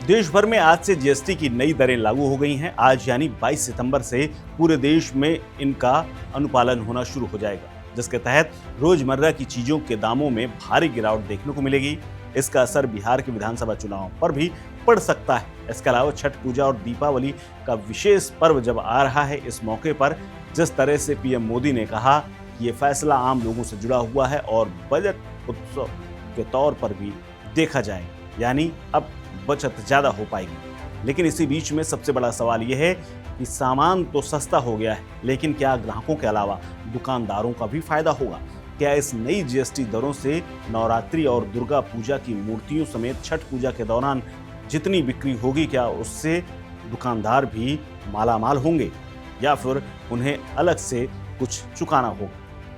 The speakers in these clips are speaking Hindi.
देश भर में आज से जीएसटी की नई दरें लागू हो गई हैं। आज यानी 22 सितंबर से पूरे देश में इनका अनुपालन होना शुरू हो जाएगा, जिसके तहत रोजमर्रा की चीजों के दामों में भारी गिरावट देखने को मिलेगी। इसका असर बिहार के विधानसभा चुनाव पर भी पड़ सकता है। इसके अलावा छठ पूजा और दीपावली का विशेष पर्व जब आ रहा है, इस मौके पर जिस तरह से पीएम मोदी ने कहा कि ये फैसला आम लोगों से जुड़ा हुआ है और बजट उत्सव के तौर पर भी देखा जाए, यानी अब बचत ज्यादा हो पाएगी। लेकिन इसी बीच में सबसे बड़ा सवाल यह है कि सामान तो सस्ता हो गया है, लेकिन क्या ग्राहकों के अलावा दुकानदारों का भी फायदा होगा? क्या इस नई जीएसटी दरों से नवरात्रि और दुर्गा पूजा की मूर्तियों समेत छठ पूजा के दौरान जितनी बिक्री होगी, क्या उससे दुकानदार भी मालामाल होंगे या फिर उन्हें अलग से कुछ चुकाना होगा?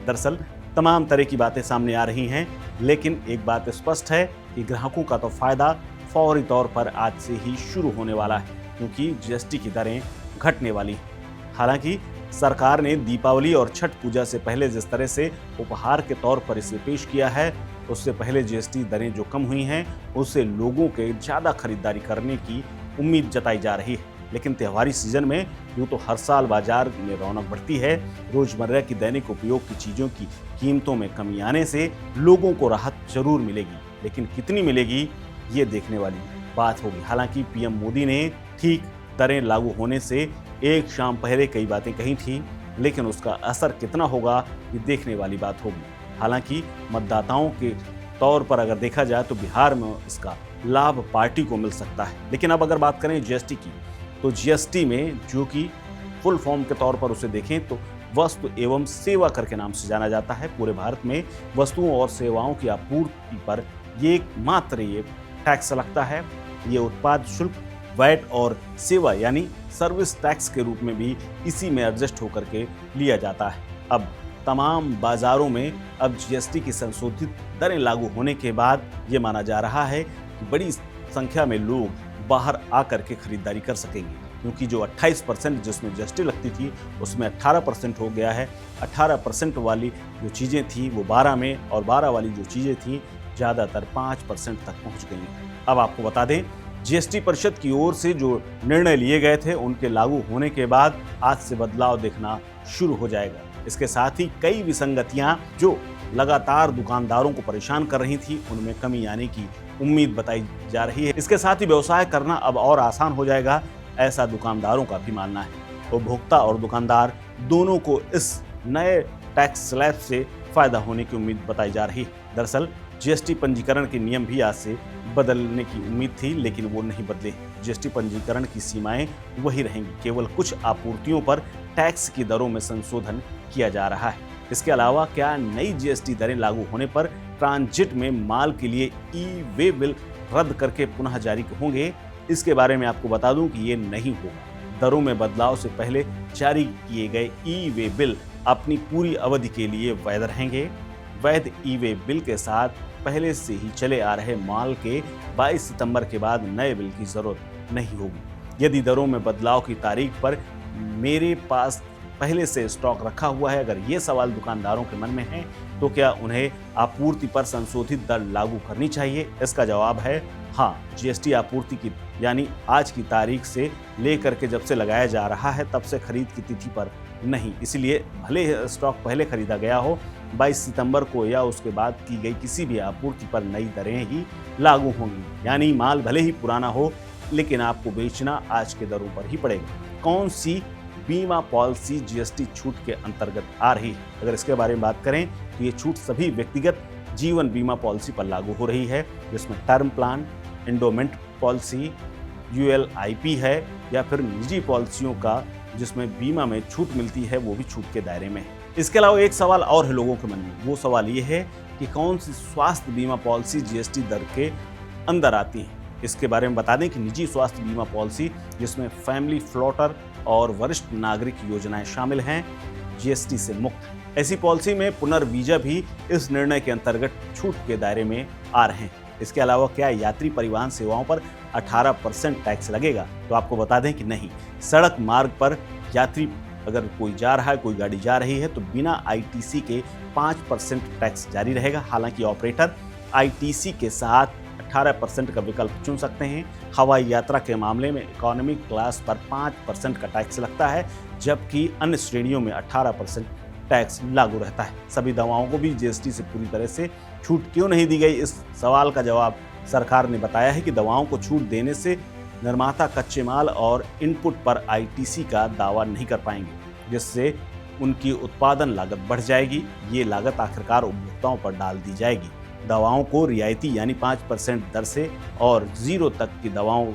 दरअसल तमाम तरह की बातें सामने आ रही हैं, लेकिन एक बात स्पष्ट है कि ग्राहकों का तो फायदा फौरी तौर पर आज से ही शुरू होने वाला है, क्योंकि जीएसटी की दरें घटने वाली हैं। हालांकि सरकार ने दीपावली और छठ पूजा से पहले जिस तरह से उपहार के तौर पर इसे पेश किया है, उससे पहले जीएसटी दरें जो कम हुई हैं, उससे लोगों के ज़्यादा खरीदारी करने की उम्मीद जताई जा रही है। लेकिन त्योहारी सीजन में यूँ तो हर साल बाजार में रौनक बढ़ती है। रोजमर्रा की दैनिक उपयोग की चीज़ों की कीमतों में कमी आने से लोगों को राहत जरूर मिलेगी, लेकिन कितनी मिलेगी ये देखने वाली बात होगी। हालांकि पीएम मोदी ने ठीक दरें लागू होने से एक शाम पहले कई बातें कही थी, लेकिन उसका असर कितना होगा ये देखने वाली बात होगी। हालांकि मतदाताओं के तौर पर अगर देखा जाए तो बिहार में इसका लाभ पार्टी को मिल सकता है। लेकिन अब अगर बात करें जीएसटी की, तो जीएसटी में जो कि फुल फॉर्म के तौर पर उसे देखें तो वस्तु एवं सेवा कर के नाम से जाना जाता है। पूरे भारत में वस्तुओं और सेवाओं की आपूर्ति पर ये टैक्स लगता है। ये उत्पाद शुल्क, वैट और सेवा यानी सर्विस टैक्स के रूप में भी इसी में एडजस्ट होकर के लिया जाता है। अब तमाम बाजारों में अब जीएसटी की संशोधित दरें लागू होने के बाद ये माना जा रहा है कि बड़ी संख्या में लोग बाहर आकर के खरीदारी कर सकेंगे, क्योंकि जो 28% जिसमें जीएसटी लगती थी उसमें 18% हो गया है। 18% वाली जो चीज़ें थी वो 12 में, और 12 वाली जो चीज़ें थी ज़्यादातर 5% तक पहुंच गई हैं। अब आपको बता दें, जीएसटी परिषद की ओर से जो निर्णय लिए गए थे उनके लागू होने के बाद आज से बदलाव दिखना शुरू हो जाएगा। इसके साथ ही कई विसंगतियां जो लगातार दुकानदारों को परेशान कर रही थी, उनमें कमी आने की उम्मीद बताई जा रही है। इसके साथ ही व्यवसाय करना अब और आसान हो जाएगा, ऐसा दुकानदारों का भी मानना है। उपभोक्ता और दुकानदार दोनों को इस नए टैक्स स्लैब से फायदा होने की उम्मीद बताई जा रही है। दरअसल जीएसटी पंजीकरण के नियम भी आज से बदलने की उम्मीद थी, लेकिन वो नहीं बदले। जीएसटी पंजीकरण की सीमाएं वही रहेंगी, केवल कुछ आपूर्तियों पर टैक्स की दरों में संशोधन किया जा रहा है। इसके अलावा क्या नई जीएसटी दरें लागू होने पर ट्रांजिट में माल के लिए ई वे बिल रद्द करके पुनः जारी होंगे? इसके बारे में आपको बता दूं कि ये नहीं होगा। दरों में बदलाव से पहले जारी किए गए ई वे बिल अपनी पूरी अवधि के लिए वैध रहेंगे। वैध ई वे बिल के साथ पहले से ही चले आ रहे माल के 22 सितंबर के बाद नए बिल की जरूरत नहीं होगी। यदि दरों में बदलाव की तारीख पर मेरे पास पहले से स्टॉक रखा हुआ है, अगर ये सवाल दुकानदारों के मन में है, तो क्या उन्हें आपूर्ति पर संशोधित दर लागू करनी चाहिए? इसका जवाब है हाँ। जीएसटी आपूर्ति की यानी आज की तारीख से लेकर के जब से लगाया जा रहा है तब से खरीद की तिथि पर नहीं। इसलिए भले स्टॉक पहले खरीदा गया हो, 22 सितंबर को या उसके बाद की गई किसी भी आपूर्ति पर नई दरें ही लागू होंगी। यानी माल भले ही पुराना हो, लेकिन आपको बेचना आज के दरों पर ही पड़ेगा। कौन सी बीमा पॉलिसी जीएसटी छूट के अंतर्गत आ रही है? अगर इसके बारे में बात करें तो ये छूट सभी व्यक्तिगत जीवन बीमा पॉलिसी पर लागू हो रही है, जिसमें टर्म प्लान, एंडोमेंट पॉलिसी, यूएलआईपी है, या फिर निजी पॉलिसियों का जिसमें बीमा में छूट मिलती है, वो भी छूट के दायरे में है। इसके अलावा एक सवाल और है लोगों के मन में, वो सवाल ये है कि कौन सी स्वास्थ्य बीमा पॉलिसी जीएसटी दर के अंदर आती है। इसके बारे में बता दें कि निजी स्वास्थ्य बीमा पॉलिसी जिसमें फैमिली फ्लोटर और वरिष्ठ नागरिक योजनाएं शामिल हैं, जीएसटी से मुक्त। ऐसी पॉलिसी में पुनर्वीजा भी इस निर्णय के अंतर्गत छूट के दायरे में आ रहे हैं। इसके अलावा क्या यात्री परिवहन सेवाओं पर 18% टैक्स लगेगा? तो आपको बता दें कि नहीं। सड़क मार्ग पर यात्री अगर कोई जा रहा है, कोई गाड़ी जा रही है, तो बिना आईटीसी के 5% टैक्स जारी रहेगा। हालांकि ऑपरेटर आईटीसी के साथ 18% का विकल्प चुन सकते हैं। हवाई यात्रा के मामले में इकोनॉमी क्लास पर 5% का टैक्स लगता है, जबकि अन्य श्रेणियों में 18% टैक्स लागू रहता है। सभी दवाओं को भी जीएसटी से पूरी तरह से छूट क्यों नहीं दी गई, इस सवाल का जवाब सरकार ने बताया है कि दवाओं को छूट देने से निर्माता कच्चे माल और इनपुट पर आईटीसी का दावा नहीं कर पाएंगे, जिससे उनकी उत्पादन लागत बढ़ जाएगी। ये लागत आखिरकार उपभोक्ताओं पर डाल दी जाएगी। दवाओं को रियायती यानी 5% दर से और 0 तक की दवाओं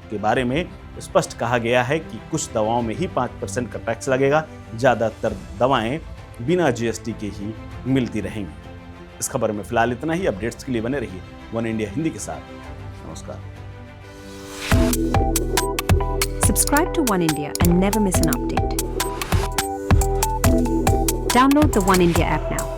के बारे में स्पष्ट कहा गया है कि कुछ दवाओं में ही 5% का टैक्स लगेगा। ज़्यादातर दवाएं बिना जीएसटी के ही मिलती रहेंगी। इस खबर में फिलहाल इतना ही। अपडेट्स के लिए बने रहिए वन इंडिया हिंदी के साथ। नमस्कार। Subscribe to One India and never miss an update. Download the One India app now.